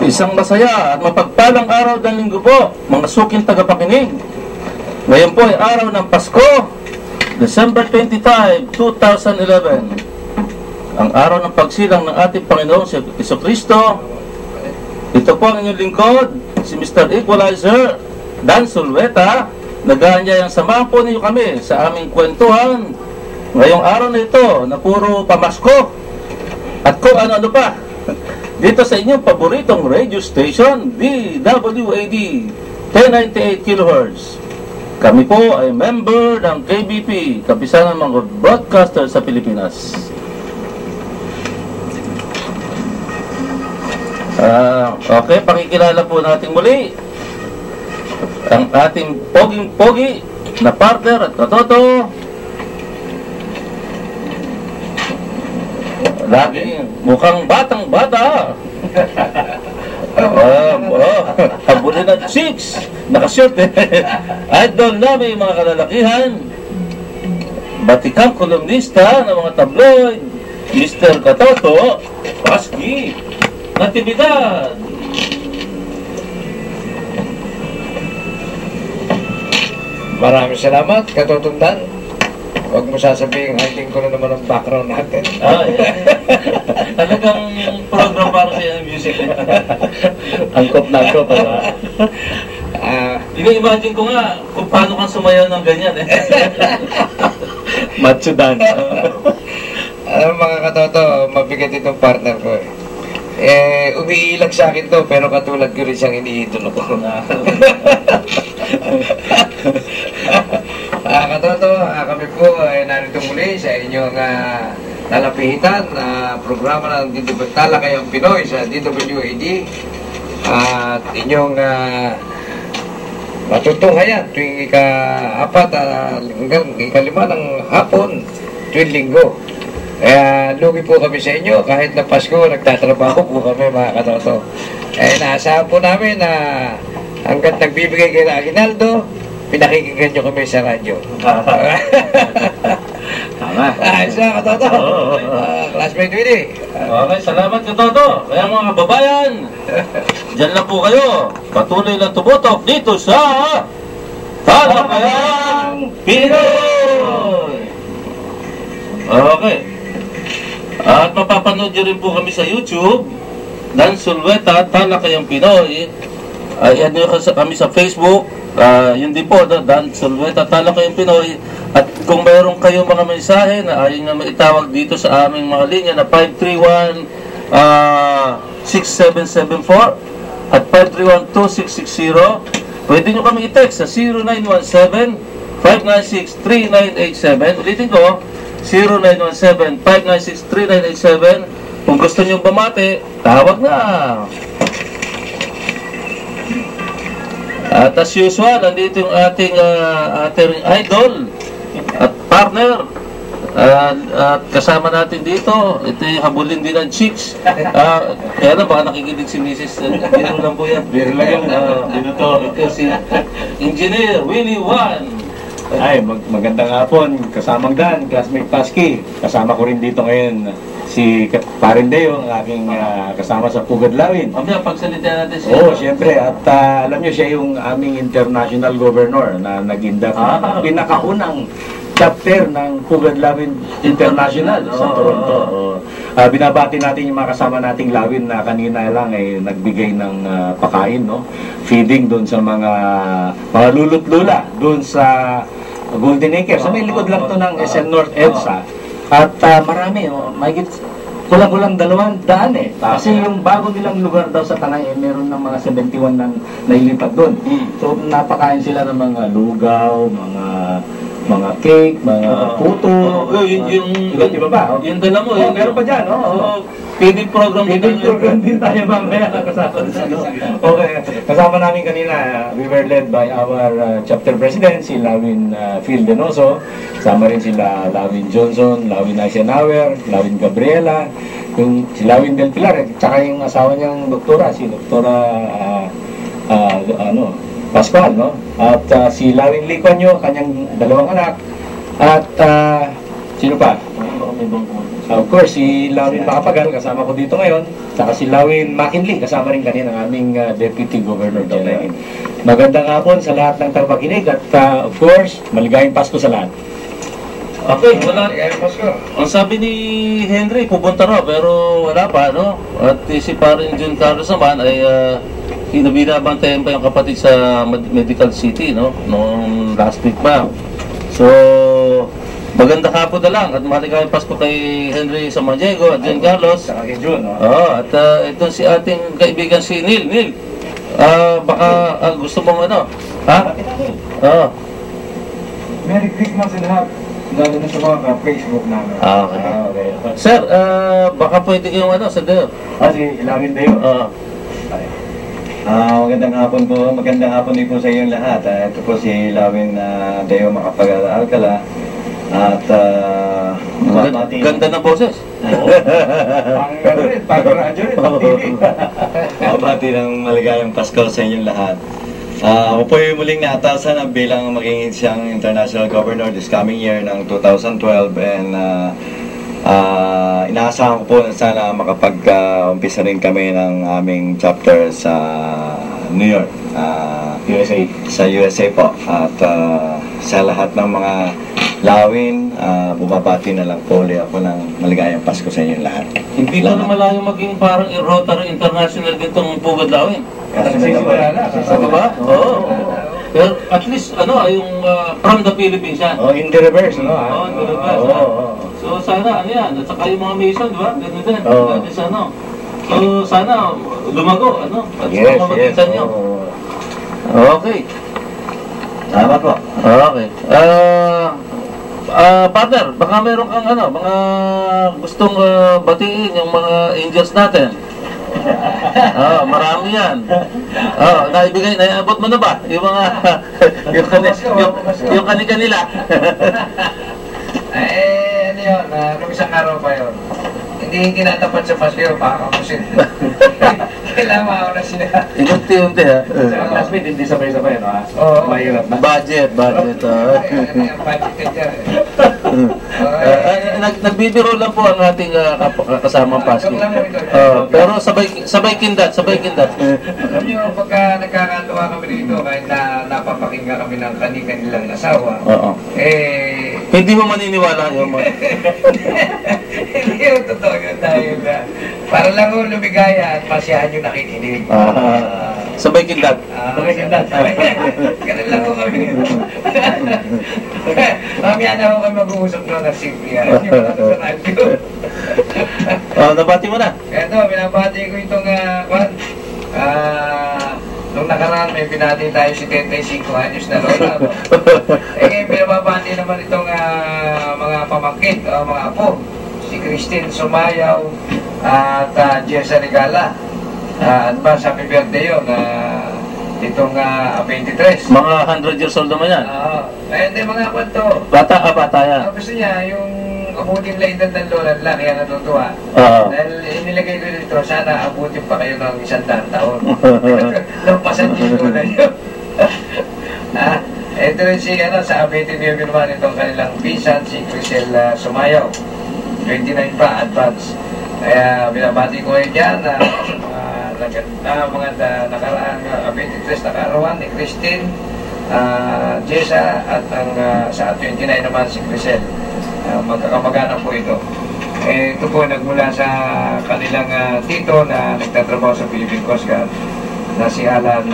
Isang masaya at mapagpalang araw ng linggo po, mga suking tagapakinig. Ngayon po ay araw ng Pasko, December 25, 2011. Ang araw ng pagsilang ng ating Panginoong Jesucristo. Ito po ang inyong lingkod, si Mr. Equalizer, Dan Sulweta. Nag-aanyayang samahan po ninyo kami sa aming kwentuhan ngayong araw na ito na puro pamasko at kung ano-ano pa dito sa inyong paboritong radio station, DWAD 1098 kHz. Kami po ay member ng KBP, Kapisanan ng mga Broadcaster sa Pilipinas. Okay, pakikilala po natin muli ang ating poging-pogi na partner at katoto. Lagi mukhang batang-bata. Habulin ng chicks. Nakashoot Idol namin mga kalalakihan. Batikang kolumnista ng mga tabloid, Mr. Katoto Paski Natividad. Maraming salamat, Katotundan. Huwag mo sasabihin, hiding ko na naman ang background natin. Talagang program para sa music. Angkop na angkop. Imagine ko nga kung paano kang sumayaw ng ganyan Macho dance. Mga katoto, mabigat itong partner ko umiilag sa akin to, pero katulad ko rin siyang iniidolo ko. Katoto, kami po ay narito muli sa inyong nalapihitan na programa ng Talakayang Pinoy sa DWAD at inyong matutunghayan tuwing ika-4 hanggang ika-5 ng hapon tuwing linggo. Kaya lugi po kami sa inyo, kahit na Pasko, nagtatrabaho po kami mga katoto. Naasahan po namin na hanggat nagbibigay kayo ng Aguinaldo, pinakikinggan nyo kami sa radyo. Tama. Isa katoto. Classmate Willie. Okay, salamat Katoto. Kaya mga kababayan, dyan lang po kayo. Patuloy lang tumutok dito sa Talakayang Pinoy. Okay. At mapapanood nyo rin po kami sa YouTube, Dan Sulweta, Talakayang Pinoy. Ayan nyo kami sa Facebook. Yun din po, Dan Sulweta, Talakayang Pinoy. At kung mayroon kayong mga mensahe na ayaw na maitawag dito sa aming mga linya na 531-6774 at 531-2660, pwede nyo kami i-text sa 0917-596-3987. Ulitin ko, 0917-596-3987. Kung gusto nyo bumati, tawag na. At as usual, nandito yung ating idol at partner. At kasama natin dito, ito yung habulin din ng chicks. Kaya na baka nakikinig si Mrs. Biro lang po yan. Biro lang yan. Ito si Engineer Willie Juan. Ay, magandang hapon. Kasamang Dan, classmate Paski. Kasama ko rin dito ngayon si Parindeo, ang aking kasama sa Pugad Lawin. Mamaya pagsalita natin siya. Oo, siyempre. At alam nyo, siya yung aming international governor na nag-induct ng pinakaunang chapter ng Pugad Lawin International sa Toronto. Binabati natin yung mga kasama nating Lawin na kanina lang ay nagbigay ng pakain, no? Feeding doon sa mga lulut-lula doon sa Golden Acre. Sa may likod lang to ng SM North EDSA. At marami, mahigit kulang-kulang 200 Kasi yung bago nilang lugar daw sa Tanay, meron ng mga 71 na nailipat doon. So napakain sila ng mga lugaw, mga cake, mga puto. Yung iba ba? Yung dala mo. Meron pa dyan, no? Feeding program din tayo mamaya kasama. Okay, kasama namin kanina, we were led by our chapter president, si Lawin Phil Denoso. Kasama rin sila Lawin Johnson, Lawin Eisenhower, Lawin Gabriela, si Lawin Del Pilar, at saka yung asawa niyang doktora, si Doktora Pascual, no? At si Lawin Liconyo, kanyang 2 anak. At sino pa? may ibang pumunta. Of course, si Lawin Macapagal, kasama ko dito ngayon, saka si Lawin McKinley, kasama rin kanina ang aming Deputy Governor General. Magandang hapon sa lahat ng tagapakinig at of course, maligayang Pasko sa lahat. Okay, wala. Ang sabi ni Henry, pupunta raw, pero wala pa, no? At si parin John Carlos naman ay binabantayan pa yung kapatid sa Medical City, no? Noong last week pa. So, maganda hapon na lang at maligayang Pasko kay Henry Samaniego at John Carlos. Saka kay Jun, no? At ito si ating kaibigan si Neil. Neil, baka gusto mong ano? Ha? Merry Christmas and lahat. Lalo na sa mga Facebook namin. Okay. Sir, baka pwede kayong ano sa Deo. Si Lawin Deo. Magandang hapon po. Magandang hapon din po sa inyong lahat. Ito po si Lawin Deo Macapagal-Alcala. At Ganda ng boses. Mabati ng maligayang Pasko sa inyong lahat. Ako po yung muling naatasan bilang maging siyang International Governor this coming year ng 2012 and inaasahan ko po na sana makapag-umpisa rin kami ng aming chapter sa New York, USA. sa USA po. At sa lahat ng mga Lawin, bumabati na lang po ulit ako ng maligayang Pasko sa inyong lahat. Hindi ko na malayo maging parang Rotary International ditong Pugad Lawin. Nagsisimula na. Ba? Oo. Pero at least, yung from the Philippines yan. In the reverse, no? In the reverse. So sana, yan. At saka yung mga Mason, di ba? Ganun din. So sana, lumago, At Yes. mamagitan nyo. Okay. Tama po. Okay. Partner, baka meron kang mga gustong batiin yung mga angels natin. Marami yan. Naiabot mo na ba? Yung mga, yung kani-kanila. Ano yun, nung isang araw pa yun. Hindi tinatapat sa Pasko yun, baka kamusin. Kailangan mauna sila. Inunti-unti ha. Sa classmate, hindi sabay-sabay, no? Oo. Mahirap na. Budget. Ano yung budget ka dyan? Nagbibiro lang po ang ating kasamang Pasko. Pero sabay kindat. Alam nyo, pagka nagkakatuwa kami dito, kahit na napapakinggan kami ng kanilang asawa, Hindi mo maniniwala yung mga... hindi yung totoo yun dahil para lang ho lumigaya at masiyahan yung nakikinig. Sabay kindat. Ganun lang ho kami. Mamaya na ho kami mag-uusap doon ng simple. Yung mga sa radio. Nabati mo na. Eto, binabati ko itong nung nakaraan may binati tayo si 35 anyos na lola. Ngayon binabati naman itong mga pamangkin, mga apo. Si Christine Sumayaw at Jessa Regala. Advance happy birthday yun. Itong 23. Mga 100 years old naman yan. Hindi mga kwanto. Bata yan. Gusto niya yung abutin lang edad ng lola nila, kaya natutuwa. Dahil inilagay ko dito, sana abutin pa kayo ng 100 taon. Lampasan yung lola niyo. Ito rin si, sa abitin niyo naman itong kanilang pinsan, si Crisel Sumayaw. 29 pa, advance. Kaya binabati ko kayo dyan, mga nakaraang 23 na kaarawan ni Christine, Jessa, at sa 29 naman si Crisel. Magkakamag-anak po ito. Ito po nagmula sa kanilang tito na nagtatrabaho sa Philippine Coast Guard na si Alan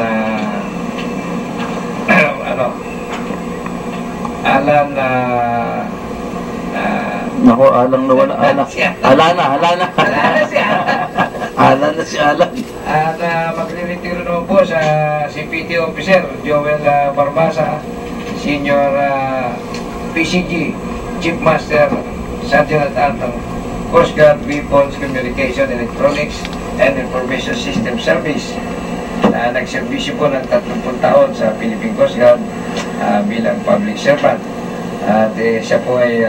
Nako, alang na wala. Alana si Alan. At magre-retiro naman po sa CPT officer Joel Barbasa, Senior PCG Chief Master Sergeant at Coast Guard Weapons Communication Electronics and Information System Service. Nagserbisyo po ng 30 taon sa Philippine Coast Guard bilang public servant. At siya po ay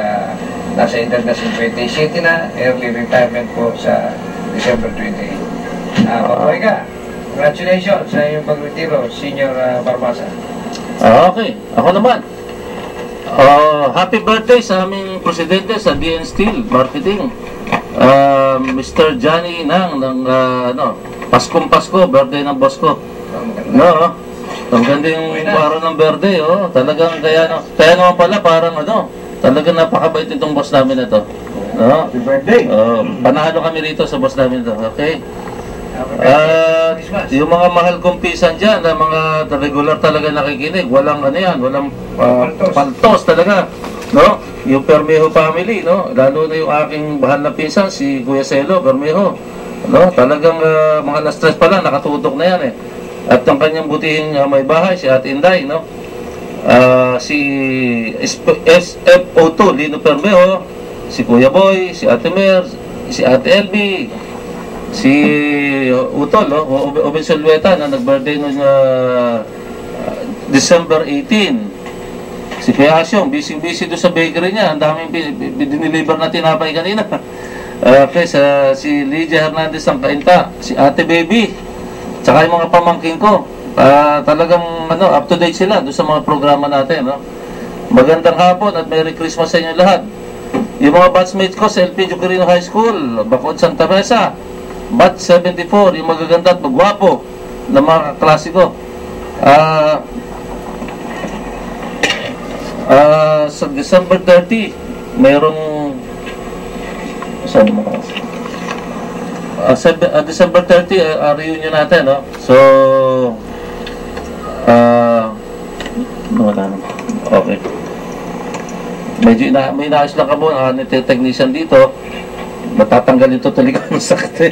nasa edad na 57 na, early retirement po sa December 28. Mabuhay ka. Congratulations sa iyong pagretiro, Senior Barbasa. Okay, ako naman. Happy birthday sa aming presidente sa DN Steel Marketing. Mr. Johnny Nang ng Paskong Pasko, birthday ng boss ko. No, ang ganda yung araw ng birthday, talagang kaya naman pala parang talagang napakabait itong boss namin na to. No? Happy birthday! Panalo kami rito sa boss namin to, okay? Yung mga mahal kong pisan dyan, na mga regular talaga nakikinig, walang walang paltos talaga, no? Yung Permejo family, no? Lalo na yung aking bahal na pisan, si Kuya Celo Permejo, no? Talagang mga alas 3 pa lang, nakatutok na yan eh. At ang kanyang butihing may bahay, si Ate Inday, no? Si SFO2, Lino Permejo, si Kuya Boy, si Ate Mer, si Ate Elby, si Utol, Oben Solweta na nag-birthday noong December 18. Si Kuya Asyong, busy doon sa bakery niya. Ang daming diniliver na tinapay kanina. Okay, si Lydia Hernandez ng Kainta, si Ate Baby, tsaka yung mga pamangkin ko. Talagang up to date sila doon sa mga programa natin. No? Magandang hapon at Merry Christmas sa inyo lahat. Yung mga batchmates ko sa LP Jucarino High School, Bacod Santa Teresa, Batch 74, yung magaganda at magwapo na mga kaklase ko. Sa December 30, mayroong December 30, reunion natin, no? So, okay. Medyo may inaayos lang ka mo, technician dito. Matatanggalin ito tuloy ang sakit.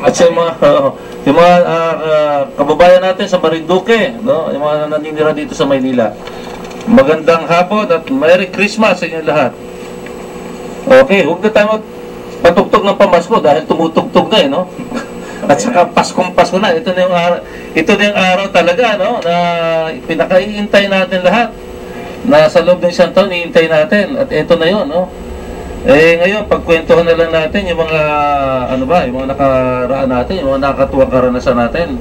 At yung mga kababayan natin sa Marinduque, no? Yung mga naninira dito sa Maynila. Magandang hapon at Merry Christmas sa inyo lahat. Okay, huwag na tayo patugtog ng pamasko dahil tumutugtog na no? At saka Paskong Pasko na. Ito na yung araw talaga, no? Na pinakaiintay natin lahat. Na sa loob ng isang taon, iintay natin. At ito na yun, no? Ngayon, pagkwentuhan na lang natin yung mga, yung mga nakaraan natin, yung mga nakakatuwang karanasan natin.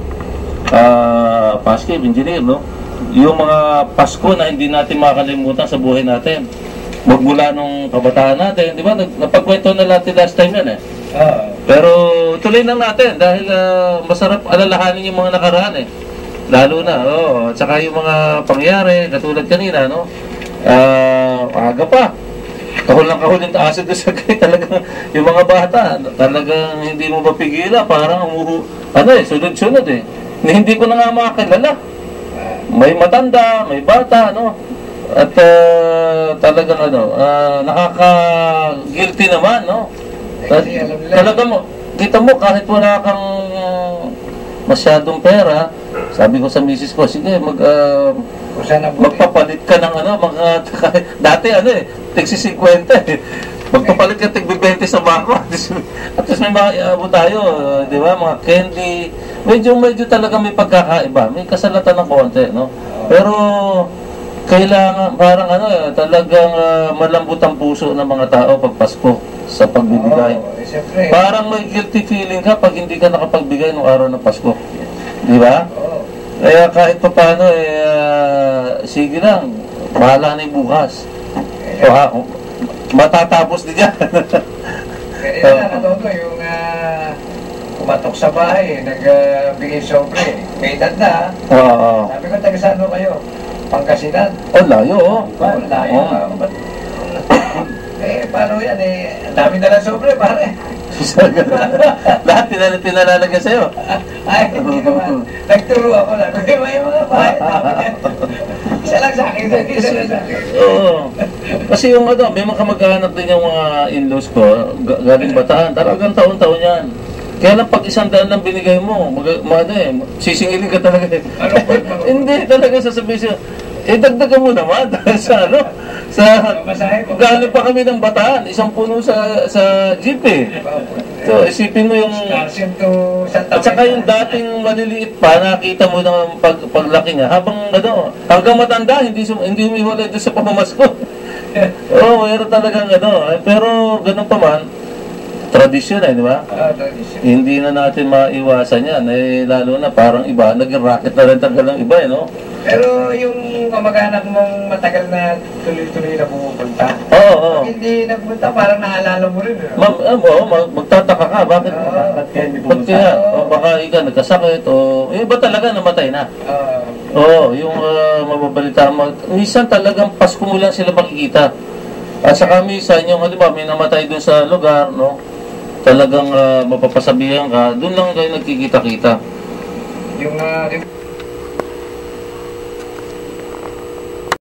Pasko, engineer, no? Yung mga Pasko na hindi natin makakalimutan sa buhay natin. Magmula nung kabataan natin, di ba? Napagkwentuhan na natin last time yan, eh. Pero tuloy lang natin dahil masarap alalahanin yung mga nakaraan, eh. Lalo na, at saka yung mga pangyayari, katulad kanina, no? Aga pa. Kahul yung asid doon sa gay, talagang yung mga bata, talagang hindi mo mapigilan, parang sunod-sunod eh. Hindi ko na nga makakilala. May matanda, may bata, no? At talagang nakaka-guilty naman, no? Talaga mo, kita mo kahit wala kang masyadong pera, sabi ko sa misis ko, sige, magpapalit ka ng dati tigsi 50 eh. Magpapalit ka tig-20 sa bangko. At least may maabot tayo, di ba? Mga candy. Medyo talaga may pagkakaiba. May kasalatan ng konti, no? Pero kailangan, parang talagang malambot ang puso ng mga tao pag Pasko sa pagbibigay. Parang may guilty feeling ka pag hindi ka nakapagbigay ng araw ng Pasko. Di ba? Kaya kahit pa paano, sige lang, bahala na yung bukas. Matatapos din yan. Kaya yung kumatok sa bahay, nagbigay sobre. May edad na. Sabi ko, taga-saan kayo? Pangasinan. Layo. Layo. Paano yan ang dami na lang sobre, pare. Lahat pinalalagyan sa'yo. Ay, hindi naman. Nagturo ako lang. May mga bahay. Isa lang sa akin. Kasi yung may mga kamag-anak din yung mga in-laws ko, galing Bataan. Talagang taon-taon yan. Kaya lang pag 100 lang binigay mo, sisingilin ka talaga. Hindi, talaga sasabihin siya, dagdagan mo naman galing pa kami ng Bataan, isang puno sa jeep eh. So, isipin mo yung at saka yung dating maliliit pa, nakita mo ng paglaki niya, hanggang matanda, hindi humiwalay doon sa pamamasko. Mayroon talagang pero ganun pa man, tradisyon di ba? Tradisyon. Hindi na natin maiwasan yan. Lalo na parang iba, naging racket na rin talaga ng iba, no? Pero yung kamag-anak mong matagal na tuloy-tuloy na pumupunta, Oo. pag hindi nagpunta, parang naalala mo rin. Magtataka ka, bakit? Ba't kaya hindi Ba't pumunta? kaya? O baka ikaw nagkasakit, o yung iba talaga namatay na. Oo, yung mababalita mo. Minsan talagang Pasko mo lang sila makikita. At saka minsan, yung halimbawa, may namatay dun sa lugar, no? Talagang mapapasabihan ka, dun lang kayo nagkikita-kita. Yung